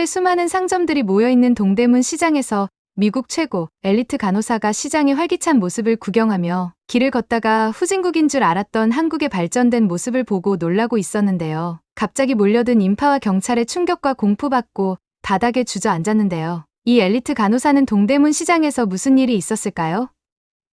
서울의 수많은 상점들이 모여있는 동대문 시장에서 미국 최고 엘리트 간호사가 시장의 활기찬 모습을 구경하며 길을 걷다가 후진국인 줄 알았던 한국의 발전된 모습을 보고 놀라고 있었는데요. 갑자기 몰려든 인파와 경찰의 충격과 공포받고 바닥에 주저앉았는데요. 이 엘리트 간호사는 동대문 시장에서 무슨 일이 있었을까요?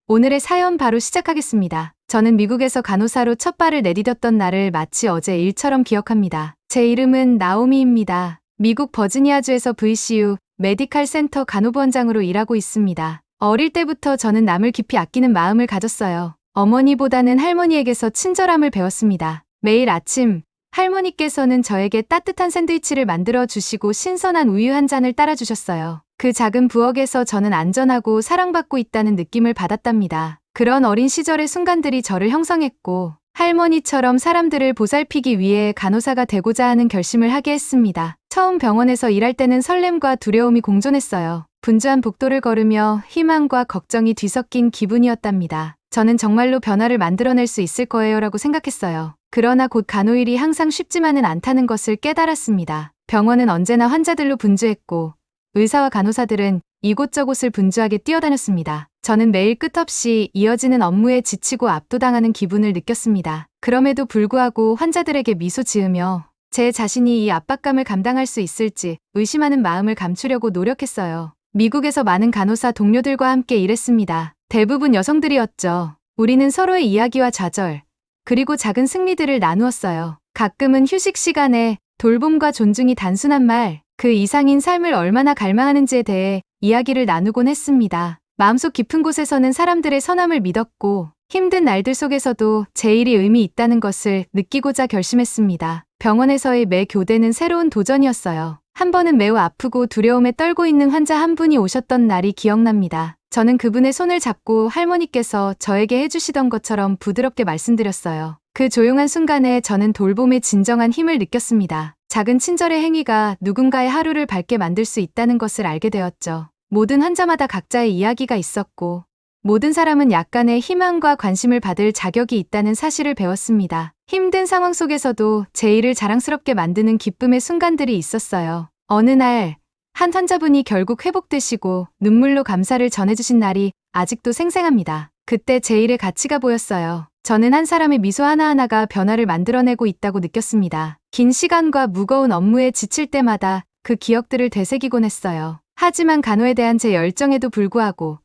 오늘의 사연 바로 시작하겠습니다. 저는 미국에서 간호사로 첫 발을 내디뎠던 날을 마치 어제 일처럼 기억합니다. 제 이름은 나오미입니다. 미국 버지니아주에서 VCU 메디칼 센터 간호부원장으로 일하고 있습니다. 어릴 때부터 저는 남을 깊이 아끼는 마음을 가졌어요. 어머니보다는 할머니에게서 친절함을 배웠습니다. 매일 아침 할머니께서는 저에게 따뜻한 샌드위치를 만들어 주시고 신선한 우유 한 잔을 따라 주셨어요. 그 작은 부엌에서 저는 안전하고 사랑받고 있다는 느낌을 받았답니다. 그런 어린 시절의 순간들이 저를 형성했고 할머니처럼 사람들을 보살피기 위해 간호사가 되고자 하는 결심을 하게 했습니다. 처음 병원에서 일할 때는 설렘과 두려움이 공존했어요. 분주한 복도를 걸으며 희망과 걱정이 뒤섞인 기분이었답니다. 저는 정말로 변화를 만들어낼 수 있을 거예요라고 생각했어요. 그러나 곧 간호일이 항상 쉽지만은 않다는 것을 깨달았습니다. 병원은 언제나 환자들로 분주했고 의사와 간호사들은 이곳저곳을 분주하게 뛰어다녔습니다. 저는 매일 끝없이 이어지는 업무에 지치고 압도당하는 기분을 느꼈습니다. 그럼에도 불구하고 환자들에게 미소 지으며 제 자신이 이 압박감을 감당할 수 있을지 의심하는 마음을 감추려고 노력했어요. 미국에서 많은 간호사 동료들과 함께 일했습니다. 대부분 여성들이었죠. 우리는 서로의 이야기와 좌절, 그리고 작은 승리들을 나누었어요. 가끔은 휴식 시간에 돌봄과 존중이 단순한 말, 그 이상인 삶을 얼마나 갈망하는지에 대해 이야기를 나누곤 했습니다. 마음속 깊은 곳에서는 사람들의 선함을 믿었고 힘든 날들 속에서도 제 일이 의미 있다는 것을 느끼고자 결심했습니다. 병원에서의 매 교대는 새로운 도전이었어요. 한 번은 매우 아프고 두려움에 떨고 있는 환자 한 분이 오셨던 날이 기억납니다. 저는 그분의 손을 잡고 할머니께서 저에게 해주시던 것처럼 부드럽게 말씀드렸어요. 그 조용한 순간에 저는 돌봄의 진정한 힘을 느꼈습니다. 작은 친절의 행위가 누군가의 하루를 밝게 만들 수 있다는 것을 알게 되었죠. 모든 환자마다 각자의 이야기가 있었고 모든 사람은 약간의 희망과 관심을 받을 자격이 있다는 사실을 배웠습니다. 힘든 상황 속에서도 제 일을 자랑스럽게 만드는 기쁨의 순간들이 있었어요. 어느 날 한 환자분이 결국 회복되시고 눈물로 감사를 전해주신 날이 아직도 생생합니다. 그때 제 일의 가치가 보였어요. 저는 한 사람의 미소 하나하나가 변화를 만들어내고 있다고 느꼈습니다. 긴 시간과 무거운 업무에 지칠 때마다 그 기억들을 되새기곤 했어요. 하지만 간호에 대한 제 열정에도 불구하고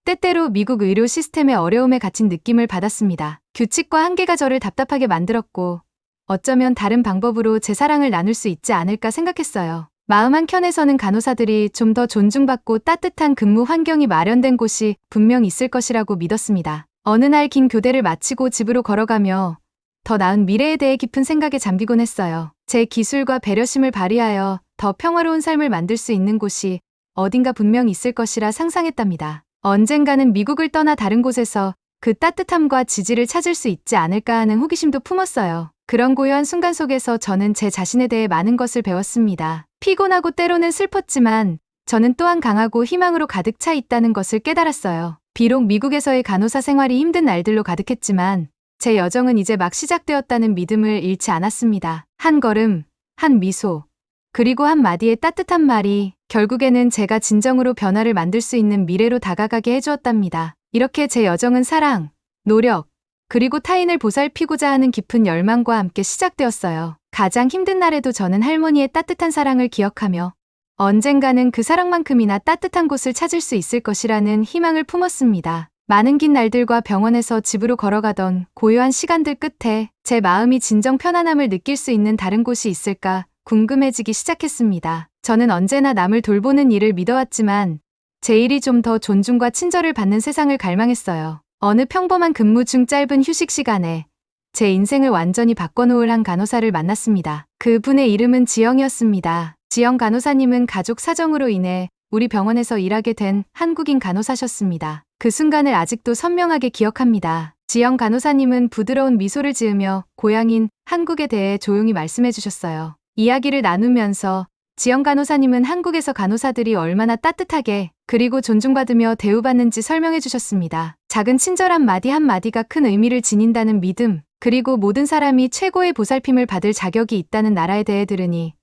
때때로 미국 의료 시스템의 어려움에 갇힌 느낌을 받았습니다. 규칙과 한계가 저를 답답하게 만들었고 어쩌면 다른 방법으로 제 사랑을 나눌 수 있지 않을까 생각했어요. 마음 한켠에서는 간호사들이 좀 더 존중받고 따뜻한 근무 환경이 마련된 곳이 분명 있을 것이라고 믿었습니다. 어느 날 긴 교대를 마치고 집으로 걸어가며 더 나은 미래에 대해 깊은 생각에 잠기곤 했어요. 제 기술과 배려심을 발휘하여 더 평화로운 삶을 만들 수 있는 곳이 어딘가 분명 있을 것이라 상상했답니다. 언젠가는 미국을 떠나 다른 곳에서 그 따뜻함과 지지를 찾을 수 있지 않을까 하는 호기심도 품었어요. 그런 고요한 순간 속에서 저는 제 자신에 대해 많은 것을 배웠습니다. 피곤하고 때로는 슬펐지만 저는 또한 강하고 희망으로 가득 차 있다는 것을 깨달았어요. 비록 미국에서의 간호사 생활이 힘든 날들로 가득했지만 제 여정은 이제 막 시작되었다는 믿음을 잃지 않았습니다. 한 걸음, 한 미소, 그리고 한 마디의 따뜻한 말이 결국에는 제가 진정으로 변화를 만들 수 있는 미래로 다가가게 해주었답니다. 이렇게 제 여정은 사랑, 노력, 그리고 타인을 보살피고자 하는 깊은 열망과 함께 시작되었어요. 가장 힘든 날에도 저는 할머니의 따뜻한 사랑을 기억하며 언젠가는 그 사랑만큼이나 따뜻한 곳을 찾을 수 있을 것이라는 희망을 품었습니다. 많은 긴 날들과 병원에서 집으로 걸어가던 고요한 시간들 끝에 제 마음이 진정 편안함을 느낄 수 있는 다른 곳이 있을까 궁금해지기 시작했습니다. 저는 언제나 남을 돌보는 일을 믿어왔지만 제 일이 좀 더 존중과 친절을 받는 세상을 갈망했어요. 어느 평범한 근무 중 짧은 휴식 시간에 제 인생을 완전히 바꿔놓을 한 간호사를 만났습니다. 그분의 이름은 지영이었습니다. 지영 간호사님은 가족 사정으로 인해 우리 병원에서 일하게 된 한국인 간호사셨습니다. 그 순간을 아직도 선명하게 기억합니다. 지영 간호사님은 부드러운 미소를 지으며 고향인 한국에 대해 조용히 말씀해 주셨어요. 이야기를 나누면서 지영 간호사님은 한국에서 간호사들이 얼마나 따뜻하게 그리고 존중받으며 대우받는지 설명해 주셨습니다. 작은 친절한 마디 한마디가 큰 의미를 지닌다는 믿음, 그리고 모든 사람이 최고의 보살핌을 받을 자격이 있다는 나라에 대해 들으니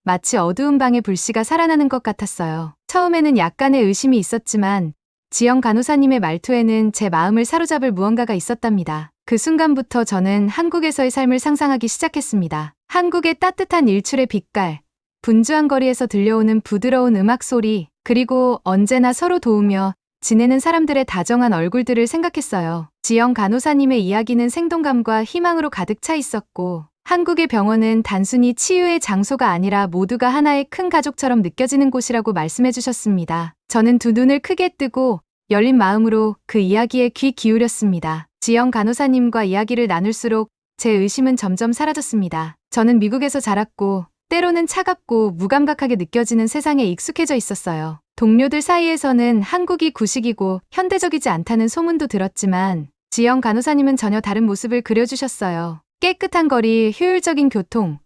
마치 어두운 방에 불씨가 살아나는 것 같았어요. 처음에는 약간의 의심이 있었지만 지영 간호사님의 말투에는 제 마음을 사로잡을 무언가가 있었답니다. 그 순간부터 저는 한국에서의 삶을 상상하기 시작했습니다. 한국의 따뜻한 일출의 빛깔, 분주한 거리에서 들려오는 부드러운 음악 소리, 그리고 언제나 서로 도우며 지내는 사람들의 다정한 얼굴들을 생각했어요. 지영 간호사님의 이야기는 생동감과 희망으로 가득 차 있었고, 한국의 병원은 단순히 치유의 장소가 아니라 모두가 하나의 큰 가족처럼 느껴지는 곳이라고 말씀해 주셨습니다. 저는 두 눈을 크게 뜨고 열린 마음으로 그 이야기에 귀 기울였습니다. 지영 간호사님과 이야기를 나눌수록 제 의심은 점점 사라졌습니다. 저는 미국에서 자랐고 때로는 차갑고 무감각하게 느껴지는 세상에 익숙해져 있었어요. 동료들 사이에서는 한국이 구식이고 현대적이지 않다는 소문도 들었지만 지영 간호사님은 전혀 다른 모습을 그려주셨어요. 깨끗한 거리, 효율적인 교통,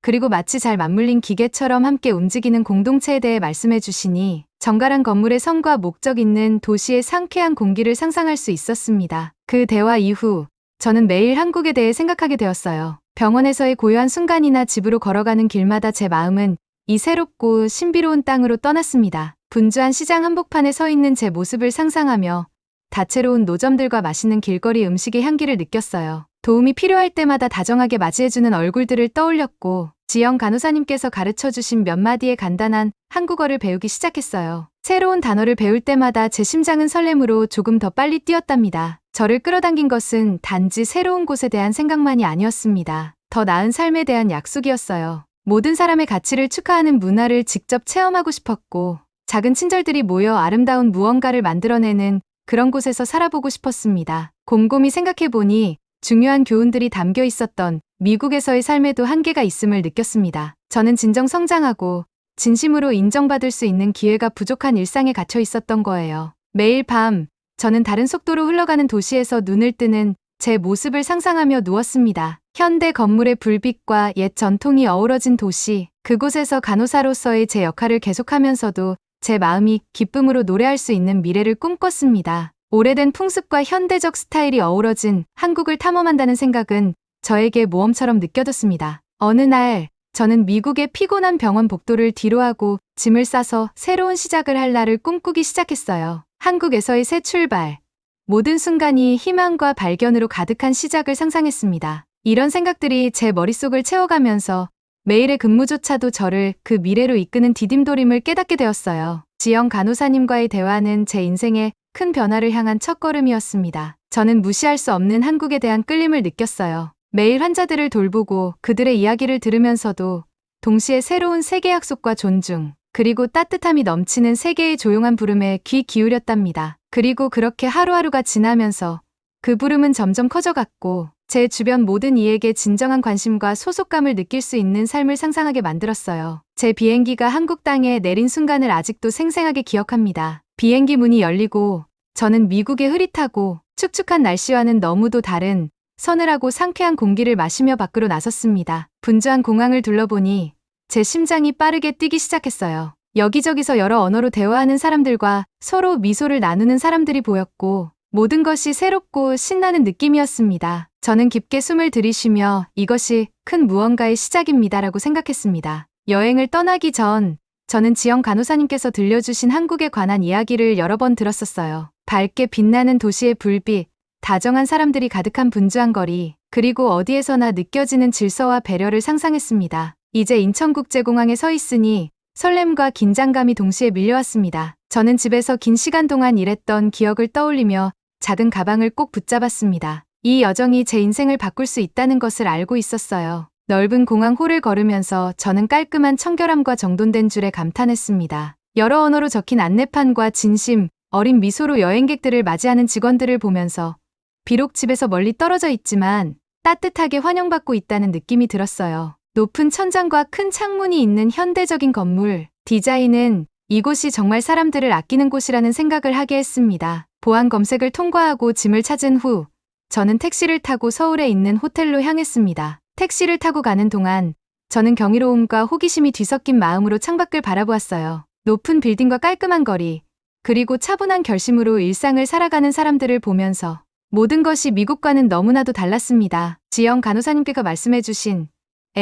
그리고 마치 잘 맞물린 기계처럼 함께 움직이는 공동체에 대해 말씀해 주시니 정갈한 건물의 성과 목적 있는 도시의 상쾌한 공기를 상상할 수 있었습니다. 그 대화 이후 저는 매일 한국에 대해 생각하게 되었어요. 병원에서의 고요한 순간이나 집으로 걸어가는 길마다 제 마음은 이 새롭고 신비로운 땅으로 떠났습니다. 분주한 시장 한복판에 서 있는 제 모습을 상상하며 다채로운 노점들과 맛있는 길거리 음식의 향기를 느꼈어요. 도움이 필요할 때마다 다정하게 맞이해주는 얼굴들을 떠올렸고 지영 간호사님께서 가르쳐주신 몇 마디의 간단한 한국어를 배우기 시작했어요. 새로운 단어를 배울 때마다 제 심장은 설렘으로 조금 더 빨리 뛰었답니다. 저를 끌어당긴 것은 단지 새로운 곳에 대한 생각만이 아니었습니다. 더 나은 삶에 대한 약속이었어요. 모든 사람의 가치를 축하하는 문화를 직접 체험하고 싶었고 작은 친절들이 모여 아름다운 무언가를 만들어내는 그런 곳에서 살아보고 싶었습니다. 곰곰이 생각해보니 중요한 교훈들이 담겨 있었던 미국에서의 삶에도 한계가 있음을 느꼈습니다. 저는 진정 성장하고 진심으로 인정받을 수 있는 기회가 부족한 일상에 갇혀 있었던 거예요. 매일 밤 저는 다른 속도로 흘러가는 도시에서 눈을 뜨는 제 모습을 상상하며 누웠습니다. 현대 건물의 불빛과 옛 전통이 어우러진 도시, 그곳에서 간호사로서의 제 역할을 계속하면서도 제 마음이 기쁨으로 노래할 수 있는 미래를 꿈꿨습니다. 오래된 풍습과 현대적 스타일이 어우러진 한국을 탐험한다는 생각은 저에게 모험처럼 느껴졌습니다. 어느 날 저는 미국의 피곤한 병원 복도를 뒤로하고 짐을 싸서 새로운 시작을 할 날을 꿈꾸기 시작했어요. 한국에서의 새 출발, 모든 순간이 희망과 발견으로 가득한 시작을 상상했습니다. 이런 생각들이 제 머릿속을 채워가면서 매일의 근무조차도 저를 그 미래로 이끄는 디딤돌임을 깨닫게 되었어요. 지영 간호사님과의 대화는 제 인생의 큰 변화를 향한 첫걸음이었습니다. 저는 무시할 수 없는 한국에 대한 끌림을 느꼈어요. 매일 환자들을 돌보고 그들의 이야기를 들으면서도 동시에 새로운 세계 약속과 존중, 그리고 따뜻함이 넘치는 세계의 조용한 부름에 귀 기울였답니다. 그리고 그렇게 하루하루가 지나면서 그 부름은 점점 커져갔고 제 주변 모든 이에게 진정한 관심과 소속감을 느낄 수 있는 삶을 상상하게 만들었어요. 제 비행기가 한국 땅에 내린 순간을 아직도 생생하게 기억합니다. 비행기 문이 열리고 저는 미국의 흐릿하고 축축한 날씨와는 너무도 다른 서늘하고 상쾌한 공기를 마시며 밖으로 나섰습니다. 분주한 공항을 둘러보니 제 심장이 빠르게 뛰기 시작했어요. 여기저기서 여러 언어로 대화하는 사람들과 서로 미소를 나누는 사람들이 보였고 모든 것이 새롭고 신나는 느낌이었습니다. 저는 깊게 숨을 들이쉬며 이것이 큰 무언가의 시작입니다라고 생각했습니다. 여행을 떠나기 전 저는 지영 간호사님께서 들려주신 한국에 관한 이야기를 여러 번 들었었어요. 밝게 빛나는 도시의 불빛, 다정한 사람들이 가득한 분주한 거리, 그리고 어디에서나 느껴지는 질서와 배려를 상상했습니다. 이제 인천국제공항에 서 있으니 설렘과 긴장감이 동시에 밀려왔습니다. 저는 집에서 긴 시간 동안 일했던 기억을 떠올리며 작은 가방을 꼭 붙잡았습니다. 이 여정이 제 인생을 바꿀 수 있다는 것을 알고 있었어요. 넓은 공항 홀을 걸으면서 저는 깔끔한 청결함과 정돈된 줄에 감탄했습니다. 여러 언어로 적힌 안내판과 진심, 어린 미소로 여행객들을 맞이하는 직원들을 보면서 비록 집에서 멀리 떨어져 있지만 따뜻하게 환영받고 있다는 느낌이 들었어요. 높은 천장과 큰 창문이 있는 현대적인 건물, 디자인은 이곳이 정말 사람들을 아끼는 곳이라는 생각을 하게 했습니다. 보안 검색을 통과하고 짐을 찾은 후 저는 택시를 타고 서울에 있는 호텔로 향했습니다. 택시를 타고 가는 동안 저는 경이로움과 호기심이 뒤섞인 마음으로 창밖을 바라보았어요. 높은 빌딩과 깔끔한 거리, 그리고 차분한 결심으로 일상을 살아가는 사람들을 보면서 모든 것이 미국과는 너무나도 달랐습니다. 지영 간호사님께서 말씀해주신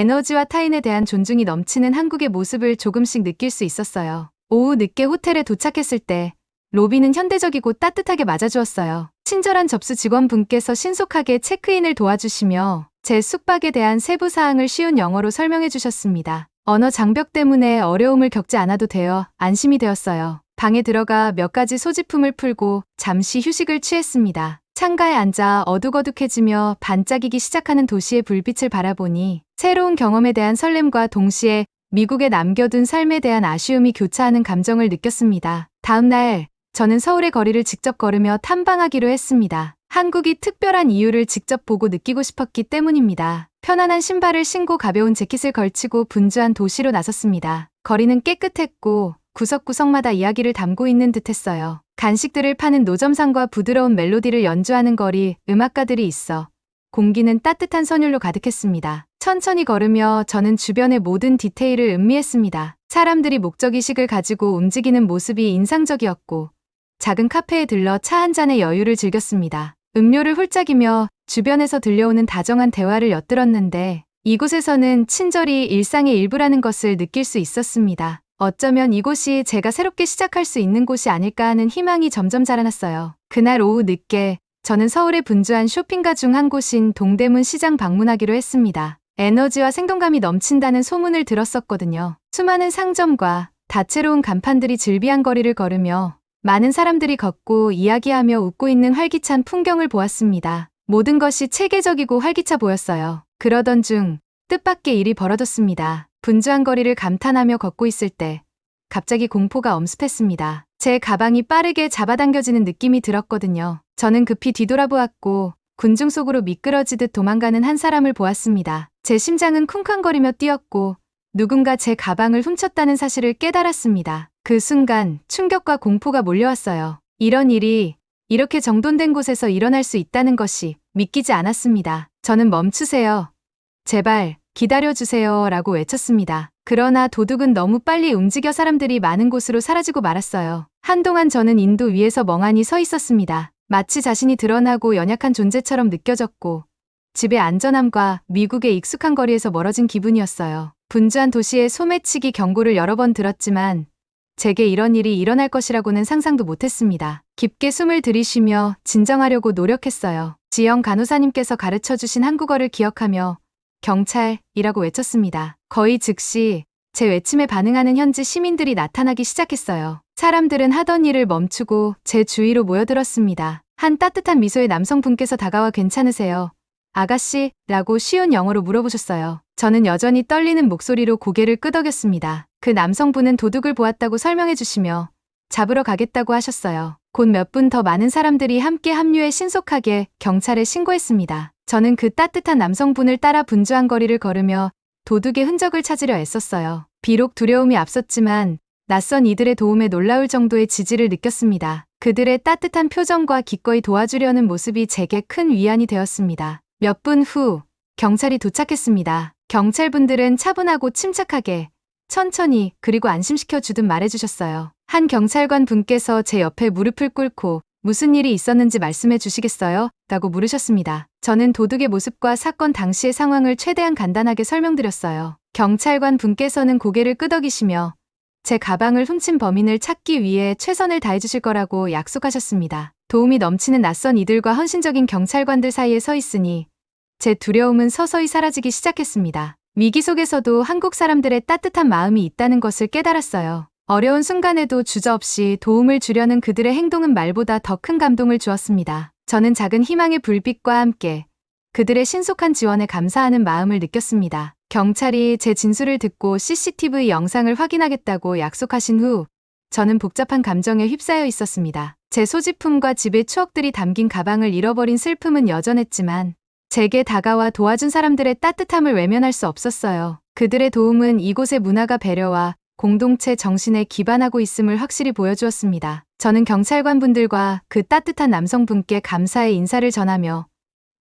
에너지와 타인에 대한 존중이 넘치는 한국의 모습을 조금씩 느낄 수 있었어요. 오후 늦게 호텔에 도착했을 때 로비는 현대적이고 따뜻하게 맞아주었어요. 친절한 접수 직원분께서 신속하게 체크인을 도와주시며 제 숙박에 대한 세부 사항을 쉬운 영어로 설명해 주셨습니다. 언어 장벽 때문에 어려움을 겪지 않아도 되어 안심이 되었어요. 방에 들어가 몇 가지 소지품을 풀고 잠시 휴식을 취했습니다. 창가에 앉아 어둑어둑해지며 반짝이기 시작하는 도시의 불빛을 바라보니 새로운 경험에 대한 설렘과 동시에 미국에 남겨둔 삶에 대한 아쉬움이 교차하는 감정을 느꼈습니다. 다음 날 저는 서울의 거리를 직접 걸으며 탐방하기로 했습니다. 한국이 특별한 이유를 직접 보고 느끼고 싶었기 때문입니다. 편안한 신발을 신고 가벼운 재킷을 걸치고 분주한 도시로 나섰습니다. 거리는 깨끗했고 구석구석마다 이야기를 담고 있는 듯했어요. 간식들을 파는 노점상과 부드러운 멜로디를 연주하는 거리 음악가들이 있어 공기는 따뜻한 선율로 가득했습니다. 천천히 걸으며 저는 주변의 모든 디테일을 음미했습니다. 사람들이 목적의식을 가지고 움직이는 모습이 인상적이었고 작은 카페에 들러 차 한 잔의 여유를 즐겼습니다. 음료를 훌쩍이며 주변에서 들려오는 다정한 대화를 엿들었는데 이곳에서는 친절이 일상의 일부라는 것을 느낄 수 있었습니다. 어쩌면 이곳이 제가 새롭게 시작할 수 있는 곳이 아닐까 하는 희망이 점점 자라났어요. 그날 오후 늦게 저는 서울의 분주한 쇼핑가 중 한 곳인 동대문 시장 방문하기로 했습니다. 에너지와 생동감이 넘친다는 소문을 들었었거든요. 수많은 상점과 다채로운 간판들이 즐비한 거리를 걸으며 많은 사람들이 걷고 이야기하며 웃고 있는 활기찬 풍경을 보았습니다. 모든 것이 체계적이고 활기차 보였어요. 그러던 중 뜻밖의 일이 벌어졌습니다. 분주한 거리를 감탄하며 걷고 있을 때 갑자기 공포가 엄습했습니다. 제 가방이 빠르게 잡아당겨지는 느낌이 들었거든요. 저는 급히 뒤돌아보았고 군중 속으로 미끄러지듯 도망가는 한 사람을 보았습니다. 제 심장은 쿵쾅거리며 뛰었고 누군가 제 가방을 훔쳤다는 사실을 깨달았습니다. 그 순간 충격과 공포가 몰려왔어요. 이런 일이 이렇게 정돈된 곳에서 일어날 수 있다는 것이 믿기지 않았습니다. 저는 멈추세요. 제발 기다려주세요 라고 외쳤습니다. 그러나 도둑은 너무 빨리 움직여 사람들이 많은 곳으로 사라지고 말았어요. 한동안 저는 인도 위에서 멍하니 서 있었습니다. 마치 자신이 드러나고 연약한 존재처럼 느껴졌고 집의 안전함과 미국의 익숙한 거리에서 멀어진 기분이었어요. 분주한 도시의 소매치기 경고를 여러 번 들었지만 제게 이런 일이 일어날 것이라고는 상상도 못했습니다. 깊게 숨을 들이쉬며 진정하려고 노력했어요. 지영 간호사님께서 가르쳐주신 한국어를 기억하며 경찰이라고 외쳤습니다. 거의 즉시 제 외침에 반응하는 현지 시민들이 나타나기 시작했어요. 사람들은 하던 일을 멈추고 제 주위로 모여들었습니다. 한 따뜻한 미소의 남성분께서 다가와 괜찮으세요? 아가씨? 라고 쉬운 영어로 물어보셨어요. 저는 여전히 떨리는 목소리로 고개를 끄덕였습니다. 그 남성분은 도둑을 보았다고 설명해 주시며 잡으러 가겠다고 하셨어요. 곧 몇 분 더 많은 사람들이 함께 합류해 신속하게 경찰에 신고했습니다. 저는 그 따뜻한 남성분을 따라 분주한 거리를 걸으며 도둑의 흔적을 찾으려 애썼어요. 비록 두려움이 앞섰지만 낯선 이들의 도움에 놀라울 정도의 지지를 느꼈습니다. 그들의 따뜻한 표정과 기꺼이 도와주려는 모습이 제게 큰 위안이 되었습니다. 몇 분 후 경찰이 도착했습니다. 경찰분들은 차분하고 침착하게 천천히 그리고 안심시켜 주듯 말해주셨어요. 한 경찰관 분께서 제 옆에 무릎을 꿇고 무슨 일이 있었는지 말씀해 주시겠어요? 라고 물으셨습니다. 저는 도둑의 모습과 사건 당시의 상황을 최대한 간단하게 설명드렸어요. 경찰관 분께서는 고개를 끄덕이시며 제 가방을 훔친 범인을 찾기 위해 최선을 다해주실 거라고 약속하셨습니다. 도움이 넘치는 낯선 이들과 헌신적인 경찰관들 사이에 서 있으니 제 두려움은 서서히 사라지기 시작했습니다. 위기 속에서도 한국 사람들의 따뜻한 마음이 있다는 것을 깨달았어요. 어려운 순간에도 주저없이 도움을 주려는 그들의 행동은 말보다 더 큰 감동을 주었습니다. 저는 작은 희망의 불빛과 함께 그들의 신속한 지원에 감사하는 마음을 느꼈습니다. 경찰이 제 진술을 듣고 CCTV 영상을 확인하겠다고 약속하신 후 저는 복잡한 감정에 휩싸여 있었습니다. 제 소지품과 집의 추억들이 담긴 가방을 잃어버린 슬픔은 여전했지만 제게 다가와 도와준 사람들의 따뜻함을 외면할 수 없었어요. 그들의 도움은 이곳의 문화가 배려와 공동체 정신에 기반하고 있음을 확실히 보여주었습니다. 저는 경찰관분들과 그 따뜻한 남성분께 감사의 인사를 전하며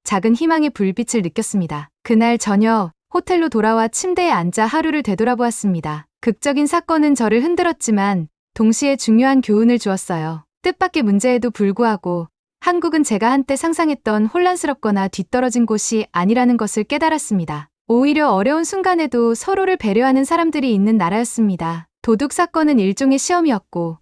작은 희망의 불빛을 느꼈습니다. 그날 저녁 호텔로 돌아와 침대에 앉아 하루를 되돌아보았습니다. 극적인 사건은 저를 흔들었지만 동시에 중요한 교훈을 주었어요. 뜻밖의 문제에도 불구하고 한국은 제가 한때 상상했던 혼란스럽거나 뒤떨어진 곳이 아니라는 것을 깨달았습니다. 오히려 어려운 순간에도 서로를 배려하는 사람들이 있는 나라였습니다. 도둑 사건은 일종의 시험이었고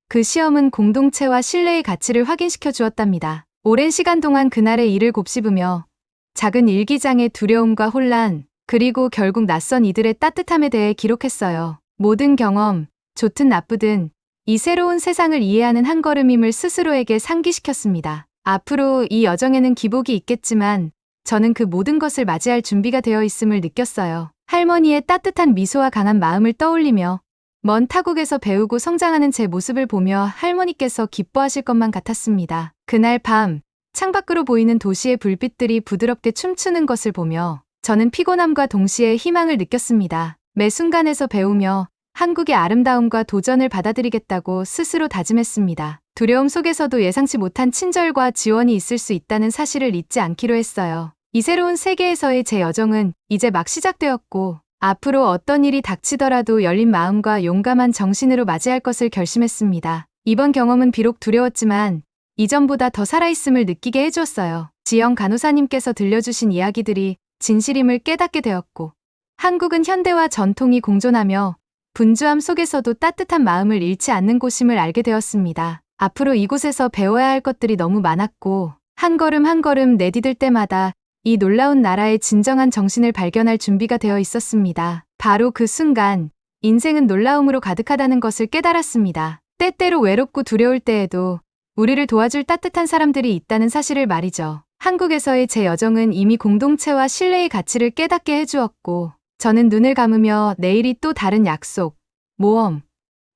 그 시험은 공동체와 신뢰의 가치를 확인시켜 주었답니다. 오랜 시간 동안 그날의 일을 곱씹으며 작은 일기장의 두려움과 혼란, 그리고 결국 낯선 이들의 따뜻함에 대해 기록했어요. 모든 경험, 좋든 나쁘든 이 새로운 세상을 이해하는 한 걸음임을 스스로에게 상기시켰습니다. 앞으로 이 여정에는 기복이 있겠지만 저는 그 모든 것을 맞이할 준비가 되어 있음을 느꼈어요. 할머니의 따뜻한 미소와 강한 마음을 떠올리며 먼 타국에서 배우고 성장하는 제 모습을 보며 할머니께서 기뻐하실 것만 같았습니다. 그날 밤, 창밖으로 보이는 도시의 불빛들이 부드럽게 춤추는 것을 보며 저는 피곤함과 동시에 희망을 느꼈습니다. 매 순간에서 배우며 한국의 아름다움과 도전을 받아들이겠다고 스스로 다짐했습니다. 두려움 속에서도 예상치 못한 친절과 지원이 있을 수 있다는 사실을 잊지 않기로 했어요. 이 새로운 세계에서의 제 여정은 이제 막 시작되었고 앞으로 어떤 일이 닥치더라도 열린 마음과 용감한 정신으로 맞이할 것을 결심했습니다. 이번 경험은 비록 두려웠지만 이전보다 더 살아있음을 느끼게 해주었어요. 지영 간호사님께서 들려주신 이야기들이 진실임을 깨닫게 되었고 한국은 현대와 전통이 공존하며 분주함 속에서도 따뜻한 마음을 잃지 않는 곳임을 알게 되었습니다. 앞으로 이곳에서 배워야 할 것들이 너무 많았고 한 걸음 한 걸음 내디딜 때마다 이 놀라운 나라의 진정한 정신을 발견할 준비가 되어 있었습니다. 바로 그 순간 인생은 놀라움으로 가득하다는 것을 깨달았습니다. 때때로 외롭고 두려울 때에도 우리를 도와줄 따뜻한 사람들이 있다는 사실을 말이죠. 한국에서의 제 여정은 이미 공동체와 신뢰의 가치를 깨닫게 해주었고 저는 눈을 감으며 내일이 또 다른 약속, 모험,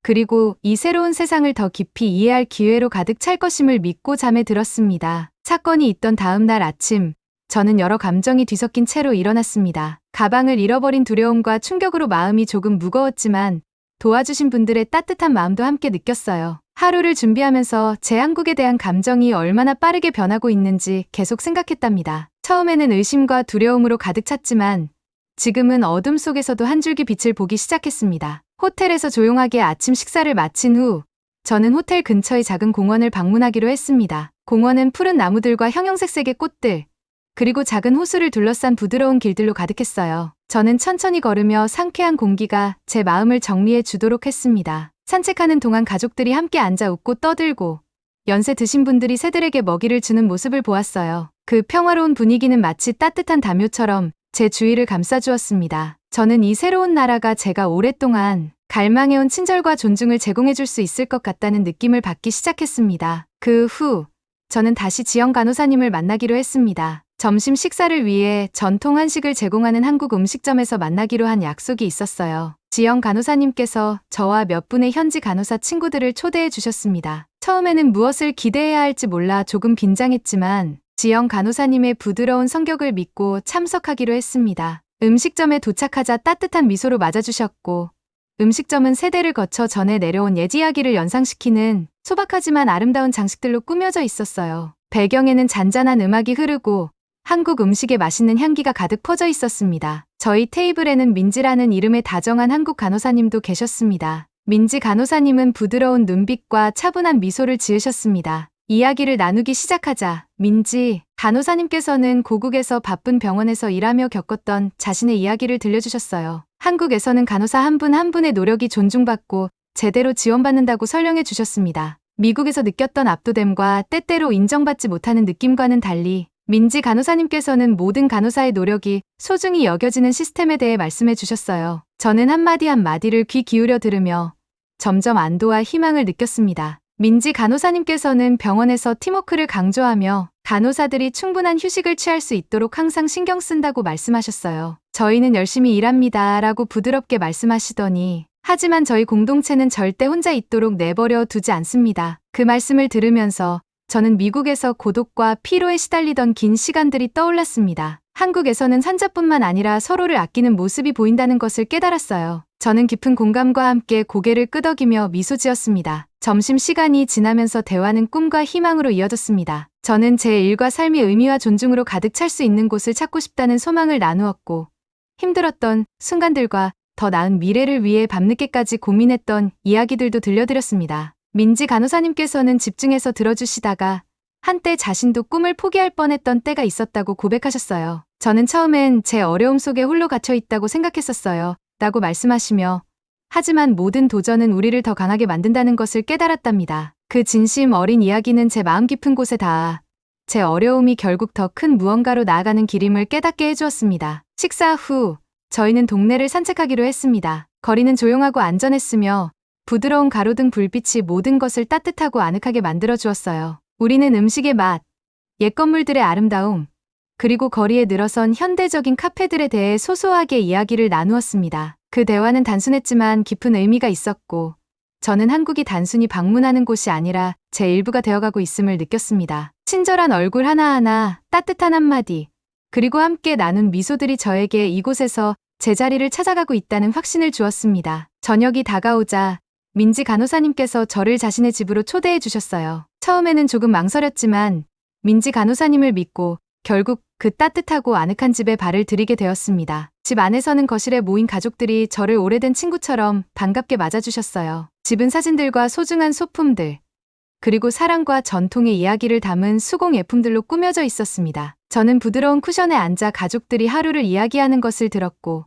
그리고 이 새로운 세상을 더 깊이 이해할 기회로 가득 찰 것임을 믿고 잠에 들었습니다. 사건이 있던 다음 날 아침, 저는 여러 감정이 뒤섞인 채로 일어났습니다. 가방을 잃어버린 두려움과 충격으로 마음이 조금 무거웠지만 도와주신 분들의 따뜻한 마음도 함께 느꼈어요. 하루를 준비하면서 제 한국에 대한 감정이 얼마나 빠르게 변하고 있는지 계속 생각했답니다. 처음에는 의심과 두려움으로 가득 찼지만 지금은 어둠 속에서도 한 줄기 빛을 보기 시작했습니다. 호텔에서 조용하게 아침 식사를 마친 후 저는 호텔 근처의 작은 공원을 방문하기로 했습니다. 공원은 푸른 나무들과 형형색색의 꽃들, 그리고 작은 호수를 둘러싼 부드러운 길들로 가득했어요. 저는 천천히 걸으며 상쾌한 공기가 제 마음을 정리해 주도록 했습니다. 산책하는 동안 가족들이 함께 앉아 웃고 떠들고 연세 드신 분들이 새들에게 먹이를 주는 모습을 보았어요. 그 평화로운 분위기는 마치 따뜻한 담요처럼 제 주위를 감싸주었습니다. 저는 이 새로운 나라가 제가 오랫동안 갈망해온 친절과 존중을 제공해줄 수 있을 것 같다는 느낌을 받기 시작했습니다. 그 후 저는 다시 지영 간호사님을 만나기로 했습니다. 점심 식사를 위해 전통 한식을 제공하는 한국 음식점에서 만나기로 한 약속이 있었어요. 지영 간호사님께서 저와 몇 분의 현지 간호사 친구들을 초대해 주셨습니다. 처음에는 무엇을 기대해야 할지 몰라 조금 긴장했지만 지영 간호사님의 부드러운 성격을 믿고 참석하기로 했습니다. 음식점에 도착하자 따뜻한 미소로 맞아주셨고 음식점은 세대를 거쳐 전해 내려온 옛 이야기를 연상시키는 소박하지만 아름다운 장식들로 꾸며져 있었어요. 배경에는 잔잔한 음악이 흐르고 한국 음식의 맛있는 향기가 가득 퍼져 있었습니다. 저희 테이블에는 민지라는 이름의 다정한 한국 간호사님도 계셨습니다. 민지 간호사님은 부드러운 눈빛과 차분한 미소를 지으셨습니다. 이야기를 나누기 시작하자 민지 간호사님께서는 고국에서 바쁜 병원에서 일하며 겪었던 자신의 이야기를 들려주셨어요. 한국에서는 간호사 한 분 한 분의 노력이 존중받고 제대로 지원받는다고 설명해 주셨습니다. 미국에서 느꼈던 압도됨과 때때로 인정받지 못하는 느낌과는 달리 민지 간호사님께서는 모든 간호사의 노력이 소중히 여겨지는 시스템에 대해 말씀해 주셨어요. 저는 한마디 한마디를 귀 기울여 들으며 점점 안도와 희망을 느꼈습니다. 민지 간호사님께서는 병원에서 팀워크를 강조하며 간호사들이 충분한 휴식을 취할 수 있도록 항상 신경 쓴다고 말씀하셨어요. 저희는 열심히 일합니다 라고 부드럽게 말씀하시더니 하지만 저희 공동체는 절대 혼자 있도록 내버려 두지 않습니다. 그 말씀을 들으면서 저는 미국에서 고독과 피로에 시달리던 긴 시간들이 떠올랐습니다. 한국에서는 환자뿐만 아니라 서로를 아끼는 모습이 보인다는 것을 깨달았어요. 저는 깊은 공감과 함께 고개를 끄덕이며 미소 지었습니다. 점심시간이 지나면서 대화는 꿈과 희망으로 이어졌습니다. 저는 제 일과 삶의 의미와 존중으로 가득 찰 수 있는 곳을 찾고 싶다는 소망을 나누었고 힘들었던 순간들과 더 나은 미래를 위해 밤늦게까지 고민했던 이야기들도 들려드렸습니다. 민지 간호사님께서는 집중해서 들어주시다가 한때 자신도 꿈을 포기할 뻔했던 때가 있었다고 고백하셨어요. 저는 처음엔 제 어려움 속에 홀로 갇혀 있다고 생각했었어요. 라고 말씀하시며 하지만 모든 도전은 우리를 더 강하게 만든다는 것을 깨달았답니다. 그 진심 어린 이야기는 제 마음 깊은 곳에 닿아 제 어려움이 결국 더 큰 무언가로 나아가는 길임을 깨닫게 해주었습니다. 식사 후 저희는 동네를 산책하기로 했습니다. 거리는 조용하고 안전했으며 부드러운 가로등 불빛이 모든 것을 따뜻하고 아늑하게 만들어 주었어요. 우리는 음식의 맛, 옛 건물들의 아름다움, 그리고 거리에 늘어선 현대적인 카페들에 대해 소소하게 이야기를 나누었습니다. 그 대화는 단순했지만 깊은 의미가 있었고 저는 한국이 단순히 방문하는 곳이 아니라 제 일부가 되어가고 있음을 느꼈습니다. 친절한 얼굴 하나하나, 따뜻한 한마디, 그리고 함께 나눈 미소들이 저에게 이곳에서 제 자리를 찾아가고 있다는 확신을 주었습니다. 저녁이 다가오자 민지 간호사님께서 저를 자신의 집으로 초대해 주셨어요. 처음에는 조금 망설였지만 민지 간호사님을 믿고 결국 그 따뜻하고 아늑한 집에 발을 들이게 되었습니다. 집 안에서는 거실에 모인 가족들이 저를 오래된 친구처럼 반갑게 맞아주셨어요. 집은 사진들과 소중한 소품들, 그리고 사랑과 전통의 이야기를 담은 수공 예품들로 꾸며져 있었습니다. 저는 부드러운 쿠션에 앉아 가족들이 하루를 이야기하는 것을 들었고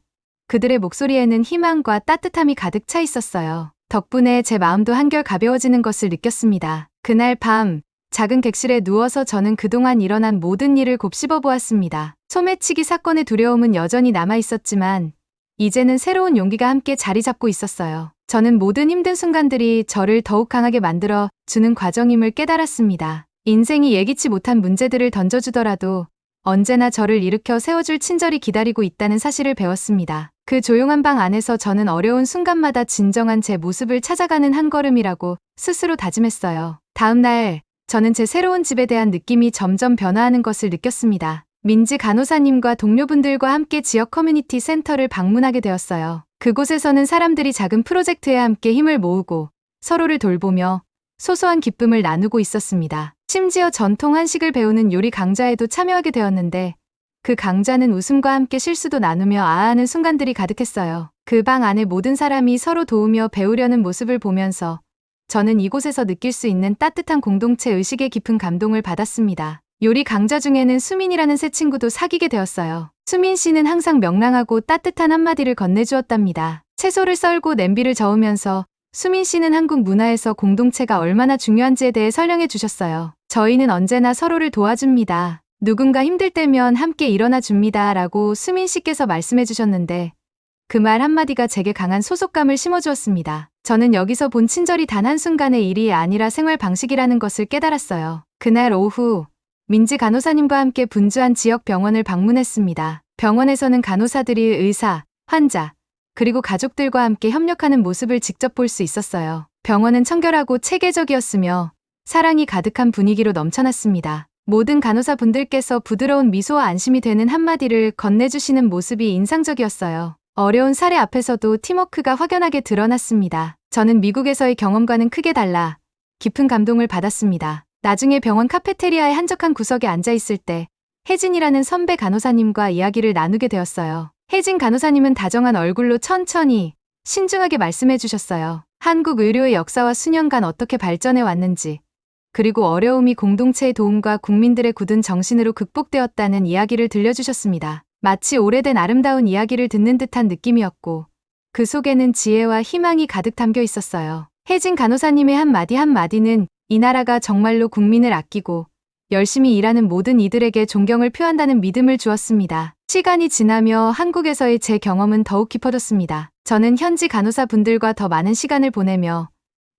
그들의 목소리에는 희망과 따뜻함이 가득 차 있었어요. 덕분에 제 마음도 한결 가벼워지는 것을 느꼈습니다. 그날 밤 작은 객실에 누워서 저는 그동안 일어난 모든 일을 곱씹어 보았습니다. 소매치기 사건의 두려움은 여전히 남아 있었지만 이제는 새로운 용기가 함께 자리 잡고 있었어요. 저는 모든 힘든 순간들이 저를 더욱 강하게 만들어 주는 과정임을 깨달았습니다. 인생이 예기치 못한 문제들을 던져주더라도 언제나 저를 일으켜 세워줄 친절이 기다리고 있다는 사실을 배웠습니다. 그 조용한 방 안에서 저는 어려운 순간마다 진정한 제 모습을 찾아가는 한 걸음이라고 스스로 다짐했어요. 다음 날 저는 제 새로운 집에 대한 느낌이 점점 변화하는 것을 느꼈습니다. 민지 간호사님과 동료분들과 함께 지역 커뮤니티 센터를 방문하게 되었어요. 그곳에서는 사람들이 작은 프로젝트에 함께 힘을 모으고 서로를 돌보며 소소한 기쁨을 나누고 있었습니다. 심지어 전통 한식을 배우는 요리 강좌에도 참여하게 되었는데 그 강좌는 웃음과 함께 실수도 나누며 아아하는 순간들이 가득했어요. 그 방 안에 모든 사람이 서로 도우며 배우려는 모습을 보면서 저는 이곳에서 느낄 수 있는 따뜻한 공동체 의식의 깊은 감동을 받았습니다. 요리 강좌 중에는 수민이라는 새 친구도 사귀게 되었어요. 수민 씨는 항상 명랑하고 따뜻한 한마디를 건네주었답니다. 채소를 썰고 냄비를 저으면서 수민 씨는 한국 문화에서 공동체가 얼마나 중요한지에 대해 설명해 주셨어요. 저희는 언제나 서로를 도와줍니다. 누군가 힘들 때면 함께 일어나 줍니다. 라고 수민 씨께서 말씀해 주셨는데 그 말 한마디가 제게 강한 소속감을 심어주었습니다. 저는 여기서 본 친절이 단 한순간의 일이 아니라 생활 방식이라는 것을 깨달았어요. 그날 오후 민지 간호사님과 함께 분주한 지역 병원을 방문했습니다. 병원에서는 간호사들이 의사, 환자, 그리고 가족들과 함께 협력하는 모습을 직접 볼 수 있었어요. 병원은 청결하고 체계적이었으며 사랑이 가득한 분위기로 넘쳐났습니다. 모든 간호사분들께서 부드러운 미소와 안심이 되는 한마디를 건네주시는 모습이 인상적이었어요. 어려운 사례 앞에서도 팀워크가 확연하게 드러났습니다. 저는 미국에서의 경험과는 크게 달라 깊은 감동을 받았습니다. 나중에 병원 카페테리아의 한적한 구석에 앉아 있을 때 혜진이라는 선배 간호사님과 이야기를 나누게 되었어요. 혜진 간호사님은 다정한 얼굴로 천천히 신중하게 말씀해 주셨어요. 한국 의료의 역사와 수년간 어떻게 발전해 왔는지, 그리고 어려움이 공동체의 도움과 국민들의 굳은 정신으로 극복되었다는 이야기를 들려주셨습니다. 마치 오래된 아름다운 이야기를 듣는 듯한 느낌이었고 그 속에는 지혜와 희망이 가득 담겨 있었어요. 혜진 간호사님의 한마디 한마디는 이 나라가 정말로 국민을 아끼고 열심히 일하는 모든 이들에게 존경을 표한다는 믿음을 주었습니다. 시간이 지나며 한국에서의 제 경험은 더욱 깊어졌습니다. 저는 현지 간호사분들과 더 많은 시간을 보내며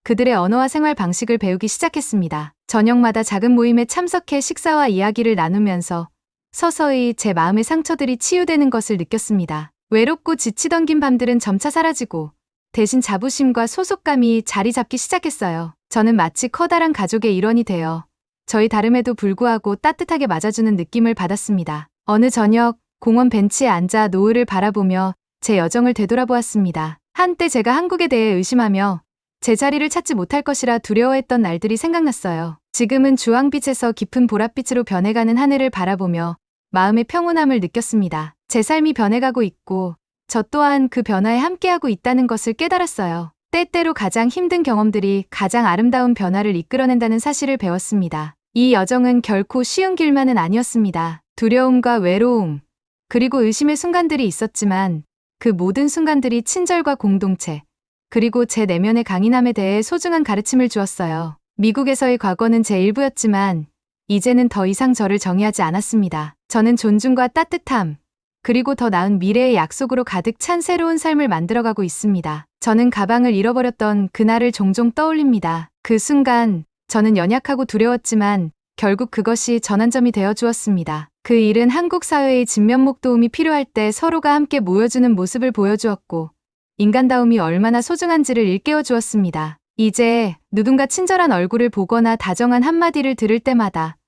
그들의 언어와 생활 방식을 배우기 시작했습니다. 저녁마다 작은 모임에 참석해 식사와 이야기를 나누면서 서서히 제 마음의 상처들이 치유되는 것을 느꼈습니다. 외롭고 지치던 긴 밤들은 점차 사라지고 대신 자부심과 소속감이 자리 잡기 시작했어요. 저는 마치 커다란 가족의 일원이 되어 저희 다름에도 불구하고 따뜻하게 맞아주는 느낌을 받았습니다. 어느 저녁 공원 벤치에 앉아 노을을 바라보며 제 여정을 되돌아보았습니다. 한때 제가 한국에 대해 의심하며 제 자리를 찾지 못할 것이라 두려워했던 날들이 생각났어요. 지금은 주황빛에서 깊은 보랏빛으로 변해가는 하늘을 바라보며 마음의 평온함을 느꼈습니다. 제 삶이 변해가고 있고 저 또한 그 변화에 함께하고 있다는 것을 깨달았어요. 때때로 가장 힘든 경험들이 가장 아름다운 변화를 이끌어낸다는 사실을 배웠습니다. 이 여정은 결코 쉬운 길만은 아니었습니다. 두려움과 외로움, 그리고 의심의 순간들이 있었지만 그 모든 순간들이 친절과 공동체, 그리고 제 내면의 강인함에 대해 소중한 가르침을 주었어요. 미국에서의 과거는 제 일부였지만 이제는 더 이상 저를 정의하지 않았습니다. 저는 존중과 따뜻함, 그리고 더 나은 미래의 약속으로 가득 찬 새로운 삶을 만들어가고 있습니다. 저는 가방을 잃어버렸던 그날을 종종 떠올립니다. 그 순간 저는 연약하고 두려웠지만 결국 그것이 전환점이 되어 주었습니다. 그 일은 한국 사회의 진면목 도움이 필요할 때 서로가 함께 모여주는 모습을 보여주었고 인간다움이 얼마나 소중한지를 일깨워 주었습니다. 이제 누군가 친절한 얼굴을 보거나 다정한 한마디를 들을 때마다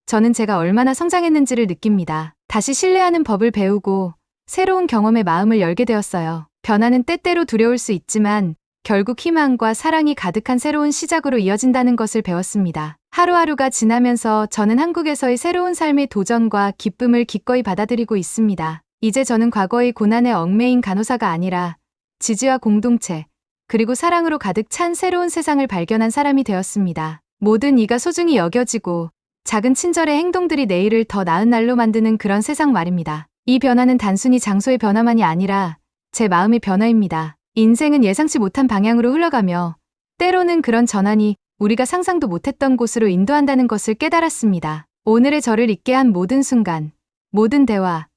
저는 제가 얼마나 성장했는지를 느낍니다. 다시 신뢰하는 법을 배우고 새로운 경험에 마음을 열게 되었어요. 변화는 때때로 두려울 수 있지만 결국 희망과 사랑이 가득한 새로운 시작으로 이어진다는 것을 배웠습니다. 하루하루가 지나면서 저는 한국에서의 새로운 삶의 도전과 기쁨을 기꺼이 받아들이고 있습니다. 이제 저는 과거의 고난에 얽매인 간호사가 아니라 지지와 공동체, 그리고 사랑으로 가득 찬 새로운 세상을 발견한 사람이 되었습니다. 모든 이가 소중히 여겨지고 작은 친절의 행동들이 내일을 더 나은 날로 만드는 그런 세상 말입니다. 이 변화는 단순히 장소의 변화만이 아니라 제 마음의 변화입니다. 인생은 예상치 못한 방향으로 흘러가며 때로는 그런 전환이 우리가 상상도 못했던 곳으로 인도한다는 것을 깨달았습니다. 오늘의 저를 있게 한 모든 순간, 모든 대화,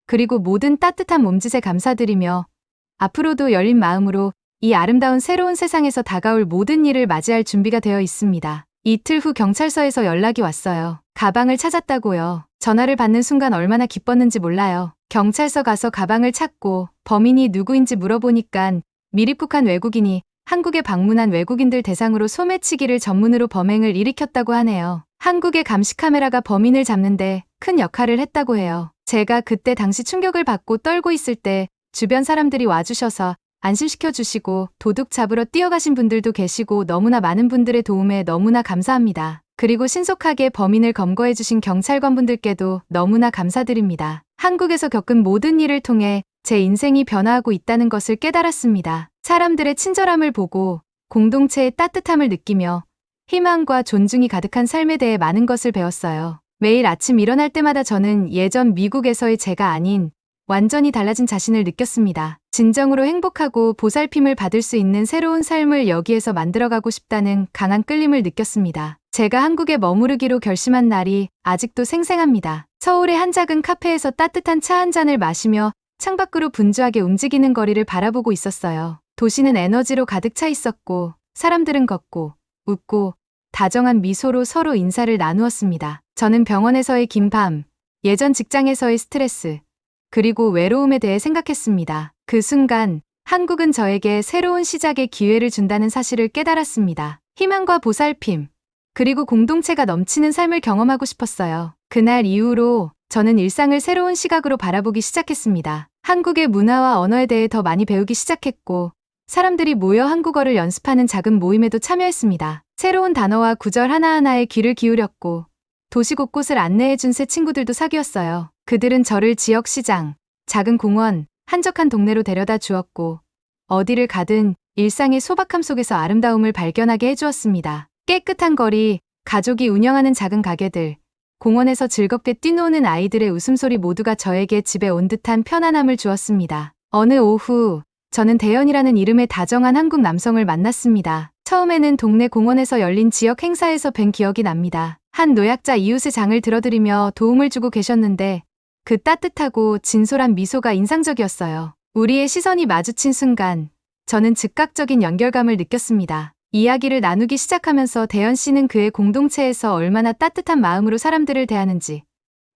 그리고 모든 따뜻한 몸짓에 감사드리며 앞으로도 열린 마음으로 이 아름다운 새로운 세상에서 다가올 모든 일을 맞이할 준비가 되어 있습니다. 이틀 후 경찰서에서 연락이 왔어요. 가방을 찾았다고요. 전화를 받는 순간 얼마나 기뻤는지 몰라요. 경찰서 가서 가방을 찾고 범인이 누구인지 물어보니깐 미입국한 외국인이 한국에 방문한 외국인들 대상으로 소매치기를 전문으로 범행을 일으켰다고 하네요. 한국의 감시 카메라가 범인을 잡는데 큰 역할을 했다고 해요. 제가 그때 당시 충격을 받고 떨고 있을 때 주변 사람들이 와주셔서 안심시켜 주시고 도둑 잡으러 뛰어가신 분들도 계시고 너무나 많은 분들의 도움에 너무나 감사합니다. 그리고 신속하게 범인을 검거해 주신 경찰관분들께도 너무나 감사드립니다. 한국에서 겪은 모든 일을 통해 제 인생이 변화하고 있다는 것을 깨달았습니다. 사람들의 친절함을 보고 공동체의 따뜻함을 느끼며 희망과 존중이 가득한 삶에 대해 많은 것을 배웠어요. 매일 아침 일어날 때마다 저는 예전 미국에서의 제가 아닌 완전히 달라진 자신을 느꼈습니다. 진정으로 행복하고 보살핌을 받을 수 있는 새로운 삶을 여기에서 만들어가고 싶다는 강한 끌림을 느꼈습니다. 제가 한국에 머무르기로 결심한 날이 아직도 생생합니다. 서울의 한 작은 카페에서 따뜻한 차 한 잔을 마시며 창밖으로 분주하게 움직이는 거리를 바라보고 있었어요. 도시는 에너지로 가득 차 있었고 사람들은 걷고 웃고 다정한 미소로 서로 인사를 나누었습니다. 저는 병원에서의 긴 밤, 예전 직장에서의 스트레스, 그리고 외로움에 대해 생각했습니다. 그 순간 한국은 저에게 새로운 시작의 기회를 준다는 사실을 깨달았습니다. 희망과 보살핌, 그리고 공동체가 넘치는 삶을 경험하고 싶었어요. 그날 이후로 저는 일상을 새로운 시각으로 바라보기 시작했습니다. 한국의 문화와 언어에 대해 더 많이 배우기 시작했고 사람들이 모여 한국어를 연습하는 작은 모임에도 참여했습니다. 새로운 단어와 구절 하나하나에 귀를 기울였고 도시 곳곳을 안내해준 새 친구들도 사귀었어요. 그들은 저를 지역 시장, 작은 공원, 한적한 동네로 데려다 주었고 어디를 가든 일상의 소박함 속에서 아름다움을 발견하게 해주었습니다. 깨끗한 거리, 가족이 운영하는 작은 가게들, 공원에서 즐겁게 뛰노는 아이들의 웃음소리 모두가 저에게 집에 온 듯한 편안함을 주었습니다. 어느 오후 저는 대현이라는 이름의 다정한 한국 남성을 만났습니다. 처음에는 동네 공원에서 열린 지역 행사에서 뵌 기억이 납니다. 한 노약자 이웃의 장을 들어드리며 도움을 주고 계셨는데 그 따뜻하고 진솔한 미소가 인상적이었어요. 우리의 시선이 마주친 순간 저는 즉각적인 연결감을 느꼈습니다. 이야기를 나누기 시작하면서 대현 씨는 그의 공동체에서 얼마나 따뜻한 마음으로 사람들을 대하는지,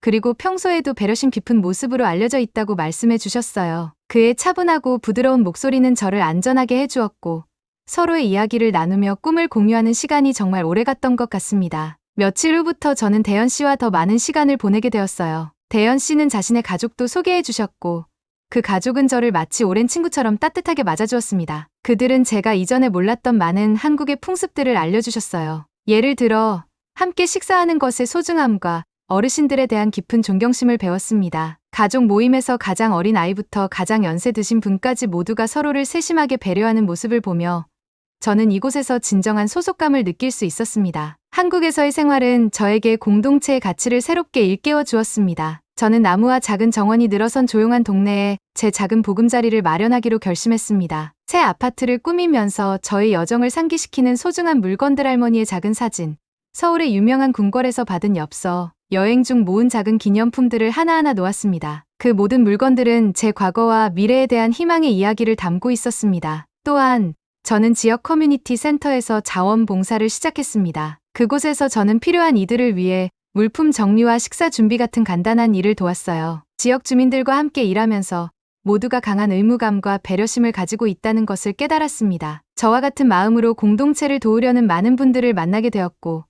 그리고 평소에도 배려심 깊은 모습으로 알려져 있다고 말씀해 주셨어요. 그의 차분하고 부드러운 목소리는 저를 안전하게 해주었고 서로의 이야기를 나누며 꿈을 공유하는 시간이 정말 오래갔던 것 같습니다. 며칠 후부터 저는 대현 씨와 더 많은 시간을 보내게 되었어요. 대현 씨는 자신의 가족도 소개해 주셨고 그 가족은 저를 마치 오랜 친구처럼 따뜻하게 맞아주었습니다. 그들은 제가 이전에 몰랐던 많은 한국의 풍습들을 알려주셨어요. 예를 들어 함께 식사하는 것의 소중함과 어르신들에 대한 깊은 존경심을 배웠습니다. 가족 모임에서 가장 어린 아이부터 가장 연세 드신 분까지 모두가 서로를 세심하게 배려하는 모습을 보며 저는 이곳에서 진정한 소속감을 느낄 수 있었습니다. 한국에서의 생활은 저에게 공동체의 가치를 새롭게 일깨워 주었습니다. 저는 나무와 작은 정원이 늘어선 조용한 동네에 제 작은 보금자리를 마련하기로 결심했습니다. 새 아파트를 꾸미면서 저의 여정을 상기시키는 소중한 물건들, 할머니의 작은 사진, 서울의 유명한 궁궐에서 받은 엽서, 여행 중 모은 작은 기념품들을 하나하나 놓았습니다. 그 모든 물건들은 제 과거와 미래에 대한 희망의 이야기를 담고 있었습니다. 또한 저는 지역 커뮤니티 센터에서 자원봉사를 시작했습니다. 그곳에서 저는 필요한 이들을 위해 물품 정리와 식사 준비 같은 간단한 일을 도왔어요. 지역 주민들과 함께 일하면서 모두가 강한 의무감과 배려심을 가지고 있다는 것을 깨달았습니다. 저와 같은 마음으로 공동체를 도우려는 많은 분들을 만나게 되었고,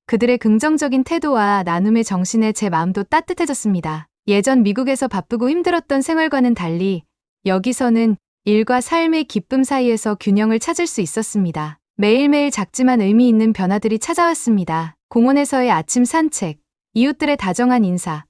그들의 긍정적인 태도와 나눔의 정신에 제 마음도 따뜻해졌습니다. 예전 미국에서 바쁘고 힘들었던 생활과는 달리 여기서는 일과 삶의 기쁨 사이에서 균형을 찾을 수 있었습니다. 매일매일 작지만 의미 있는 변화들이 찾아왔습니다. 공원에서의 아침 산책, 이웃들의 다정한 인사,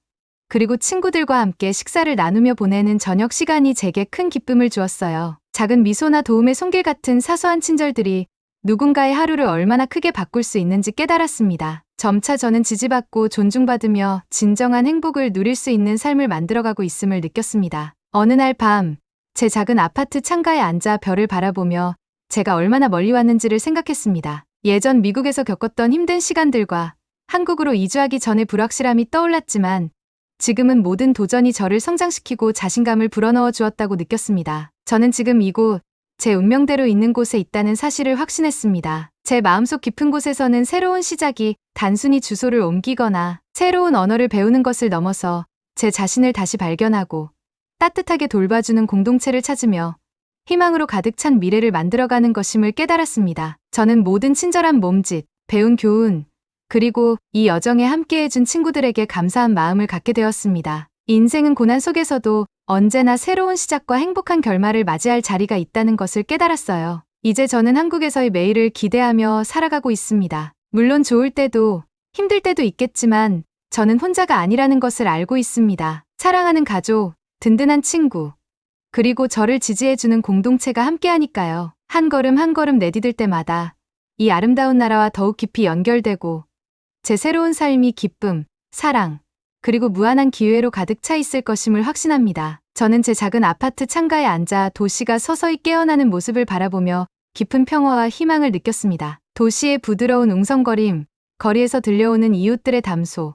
그리고 친구들과 함께 식사를 나누며 보내는 저녁 시간이 제게 큰 기쁨을 주었어요. 작은 미소나 도움의 손길 같은 사소한 친절들이 누군가의 하루를 얼마나 크게 바꿀 수 있는지 깨달았습니다. 점차 저는 지지받고 존중받으며 진정한 행복을 누릴 수 있는 삶을 만들어가고 있음을 느꼈습니다. 어느 날 밤, 제 작은 아파트 창가에 앉아 별을 바라보며 제가 얼마나 멀리 왔는지를 생각했습니다. 예전 미국에서 겪었던 힘든 시간들과 한국으로 이주하기 전의 불확실함이 떠올랐지만 지금은 모든 도전이 저를 성장시키고 자신감을 불어넣어 주었다고 느꼈습니다. 저는 지금 이곳, 제 운명대로 있는 곳에 있다는 사실을 확신했습니다. 제 마음속 깊은 곳에서는 새로운 시작이 단순히 주소를 옮기거나 새로운 언어를 배우는 것을 넘어서 제 자신을 다시 발견하고 따뜻하게 돌봐주는 공동체를 찾으며 희망으로 가득 찬 미래를 만들어가는 것임을 깨달았습니다. 저는 모든 친절한 몸짓, 배운 교훈, 그리고 이 여정에 함께해준 친구들에게 감사한 마음을 갖게 되었습니다. 인생은 고난 속에서도 언제나 새로운 시작과 행복한 결말을 맞이할 자리가 있다는 것을 깨달았어요. 이제 저는 한국에서의 매일을 기대하며 살아가고 있습니다. 물론 좋을 때도 힘들 때도 있겠지만 저는 혼자가 아니라는 것을 알고 있습니다. 사랑하는 가족, 든든한 친구, 그리고 저를 지지해주는 공동체가 함께하니까요. 한 걸음 한 걸음 내디딜 때마다 이 아름다운 나라와 더욱 깊이 연결되고 제 새로운 삶이 기쁨, 사랑, 그리고 무한한 기회로 가득 차 있을 것임을 확신합니다. 저는 제 작은 아파트 창가에 앉아 도시가 서서히 깨어나는 모습을 바라보며 깊은 평화와 희망을 느꼈습니다. 도시의 부드러운 웅성거림, 거리에서 들려오는 이웃들의 담소,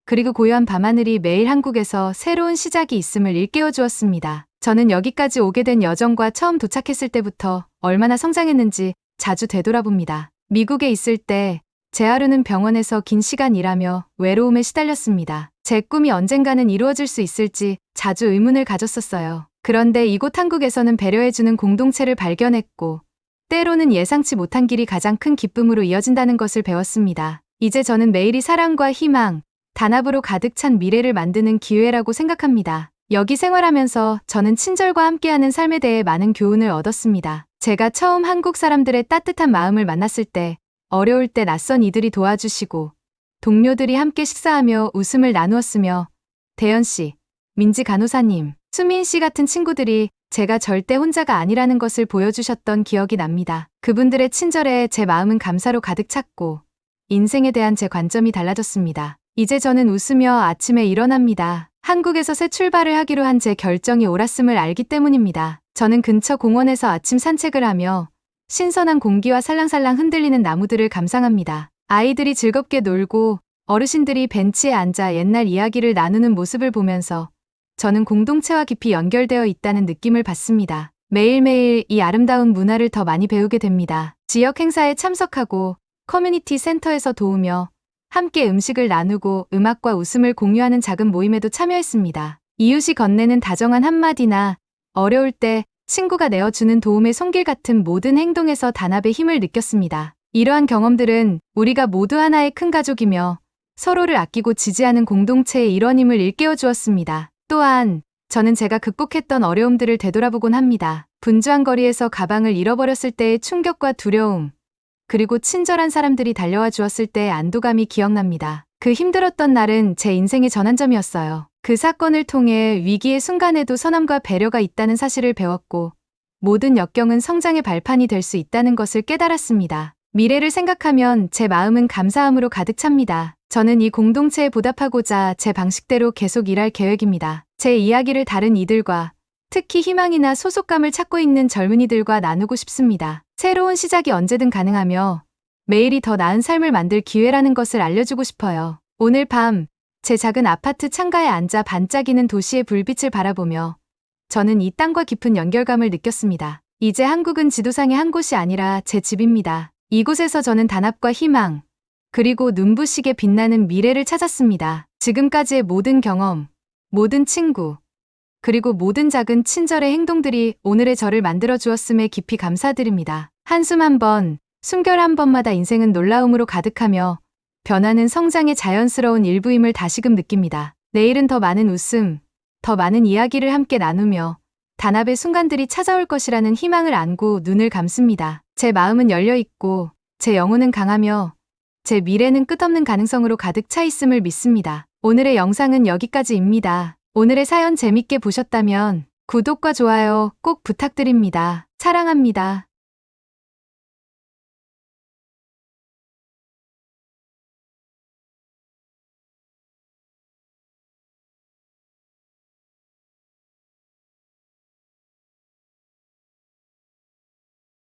그리고 고요한 밤하늘이 매일 한국에서 새로운 시작이 있음을 일깨워 주었습니다. 저는 여기까지 오게 된 여정과 처음 도착했을 때부터 얼마나 성장했는지 자주 되돌아봅니다. 미국에 있을 때 제 하루는 병원에서 긴 시간 일하며 외로움에 시달렸습니다. 제 꿈이 언젠가는 이루어질 수 있을지 자주 의문을 가졌었어요. 그런데 이곳 한국에서는 배려해주는 공동체를 발견했고 때로는 예상치 못한 길이 가장 큰 기쁨으로 이어진다는 것을 배웠습니다. 이제 저는 매일이 사랑과 희망, 단합으로 가득 찬 미래를 만드는 기회라고 생각합니다. 여기 생활하면서 저는 친절과 함께하는 삶에 대해 많은 교훈을 얻었습니다. 제가 처음 한국 사람들의 따뜻한 마음을 만났을 때, 어려울 때 낯선 이들이 도와주시고, 동료들이 함께 식사하며 웃음을 나누었으며, 대현 씨, 민지 간호사님, 수민 씨 같은 친구들이 제가 절대 혼자가 아니라는 것을 보여주셨던 기억이 납니다. 그분들의 친절에 제 마음은 감사로 가득 찼고, 인생에 대한 제 관점이 달라졌습니다. 이제 저는 웃으며 아침에 일어납니다. 한국에서 새 출발을 하기로 한 제 결정이 옳았음을 알기 때문입니다. 저는 근처 공원에서 아침 산책을 하며 신선한 공기와 살랑살랑 흔들리는 나무들을 감상합니다. 아이들이 즐겁게 놀고 어르신들이 벤치에 앉아 옛날 이야기를 나누는 모습을 보면서 저는 공동체와 깊이 연결되어 있다는 느낌을 받습니다. 매일매일 이 아름다운 문화를 더 많이 배우게 됩니다. 지역 행사에 참석하고 커뮤니티 센터에서 도우며 함께 음식을 나누고 음악과 웃음을 공유하는 작은 모임에도 참여했습니다. 이웃이 건네는 다정한 한마디나 어려울 때 친구가 내어주는 도움의 손길 같은 모든 행동에서 단합의 힘을 느꼈습니다. 이러한 경험들은 우리가 모두 하나의 큰 가족이며 서로를 아끼고 지지하는 공동체의 일원임을 일깨워 주었습니다. 또한 저는 제가 극복했던 어려움들을 되돌아보곤 합니다. 분주한 거리에서 가방을 잃어버렸을 때의 충격과 두려움, 그리고 친절한 사람들이 달려와 주었을 때의 안도감이 기억납니다. 그 힘들었던 날은 제 인생의 전환점이었어요. 그 사건을 통해 위기의 순간에도 선함과 배려가 있다는 사실을 배웠고 모든 역경은 성장의 발판이 될 수 있다는 것을 깨달았습니다. 미래를 생각하면 제 마음은 감사함으로 가득 찹니다. 저는 이 공동체에 보답하고자 제 방식대로 계속 일할 계획입니다. 제 이야기를 다른 이들과, 특히 희망이나 소속감을 찾고 있는 젊은이들과 나누고 싶습니다. 새로운 시작이 언제든 가능하며 매일이 더 나은 삶을 만들 기회라는 것을 알려주고 싶어요. 오늘 밤 제 작은 아파트 창가에 앉아 반짝이는 도시의 불빛을 바라보며 저는 이 땅과 깊은 연결감을 느꼈습니다. 이제 한국은 지도상의 한 곳이 아니라 제 집입니다. 이곳에서 저는 단합과 희망, 그리고 눈부시게 빛나는 미래를 찾았습니다. 지금까지의 모든 경험, 모든 친구, 그리고 모든 작은 친절의 행동들이 오늘의 저를 만들어 주었음에 깊이 감사드립니다. 한숨 한 번, 숨결 한 번마다 인생은 놀라움으로 가득하며 변화는 성장의 자연스러운 일부임을 다시금 느낍니다. 내일은 더 많은 웃음, 더 많은 이야기를 함께 나누며 단합의 순간들이 찾아올 것이라는 희망을 안고 눈을 감습니다. 제 마음은 열려 있고 제 영혼은 강하며 제 미래는 끝없는 가능성으로 가득 차 있음을 믿습니다. 오늘의 영상은 여기까지입니다. 오늘의 사연 재밌게 보셨다면 구독과 좋아요 꼭 부탁드립니다. 사랑합니다.